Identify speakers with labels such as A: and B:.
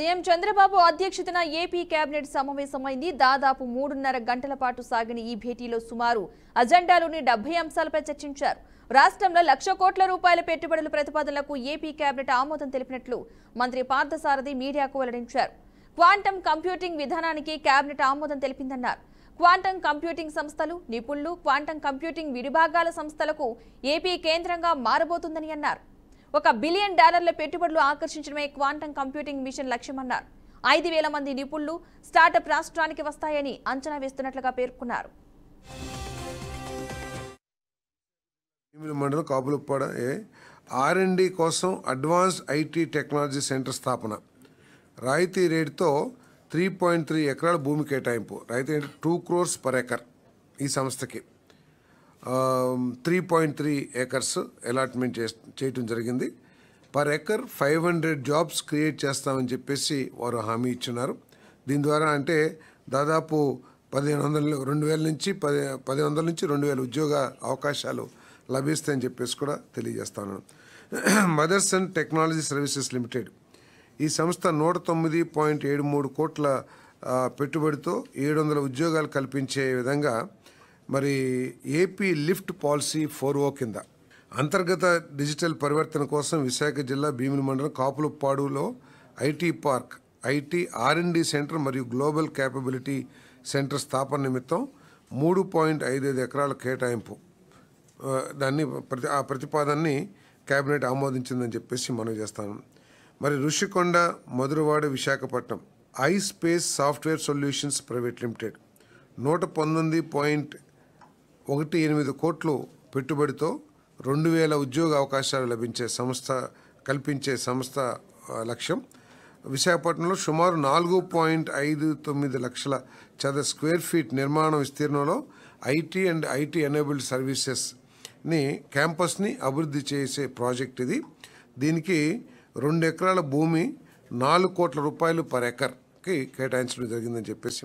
A: CM Chandrababu అధ్యక్షతన AP cabinet సమావేశమైంది. దాదాపు 3.5 గంటల పాటు సాగిన ఈ భేటీలో సుమారు అజెండాలోని 70 అంశాలపై చర్చించారు. రాష్ట్రంలో 1,00,000 కోట్ల రూపాయల పెట్టుబడుల ప్రతిపాదనలకు ఏపీ కేబినెట్ ఆమోదం తెలిపినట్లు మంత్రి పార్థసారథి మీడియాకు వెల్లడించారు. క్వాంటమ్ కంప్యూటింగ్ విధానానికి కేబినెట్ ఆమోదం తెలిపిందన్నారు. క్వాంటమ్ కంప్యూటింగ్ సంస్థలు, నిపుణులు, క్వాంటమ్ కంప్యూటింగ్ విడిభాగాల సంస్థలకు ఏపీ కేంద్రంగా మారబోతుందని అన్నారు. $1 బిలియన్ పెట్టుబడులు ఆకర్షించడమే క్వాంటమ్ కంప్యూటింగ్ మిషన్ లక్ష్యమన్నారు. 5,000 మంది నిపుణులు, స్టార్టప్ రాష్ట్రానికి వస్తాయని అంచనా వేస్తున్నట్లుగా పేర్కొన్నారు.
B: మండలం కాపులపాడ R&D కోసం అడ్వాన్స్డ్ ఐటీ టెక్నాలజీ సెంటర్ స్థాపన, రాయితీ రేటుతో 3.3 ఎకరాల భూమి కేటాయింపు, రాయితీ రేటు 2 crores per acre. ఈ సంస్థకి 3.3 acres అలాట్మెంట్ చేయటం జరిగింది. పర్ ఎకర్ 500 jobs క్రియేట్ చేస్తామని చెప్పేసి వారు హామీ ఇచ్చున్నారు. దీని ద్వారా అంటే దాదాపు 2,000 నుంచి 2,000 ఉద్యోగ అవకాశాలు లభిస్తాయని చెప్పేసి కూడా తెలియజేస్తాను. Mothers and technology services limited ఈ సంస్థ 109.73 కోట్ల పెట్టుబడితో 700 ఉద్యోగాలు కల్పించే విధంగా మరి ఏపీ లిఫ్ట్ పాలసీ 4O కింద అంతర్గత డిజిటల్ పరివర్తన కోసం విశాఖ జిల్లా భీమిలి మండలం కాపులపాడులో IT park, IT R&D centre మరియు గ్లోబల్ క్యాపబిలిటీ సెంటర్ స్థాపన నిమిత్తం 3.55 ఎకరాల కేటాయింపు, ఆ ప్రతిపాదనని కేబినెట్ ఆమోదించిందని చెప్పేసి మనం చేస్తాను. మరి Rushikonda, Madhurawada, Visakhapatnam ispace software solutions private limited 119.18 కోట్లు పెట్టుబడితో 2,000 ఉద్యోగ అవకాశాలు కల్పించే సంస్థ లక్ష్యం. విశాఖపట్నంలో సుమారు 4.59 లక్షల చదరపు స్క్వేర్ ఫీట్ నిర్మాణ విస్తీర్ణంలో ఐటీ అండ్ ఐటీ ఎనేబుల్డ్ సర్వీసెస్ని క్యాంపస్ని అభివృద్ధి చేసే ప్రాజెక్ట్ ఇది. దీనికి 2 ఎకరాల భూమి 4 కోట్ల రూపాయలు పర్ ఎకర్కి కేటాయించడం జరిగిందని చెప్పేసి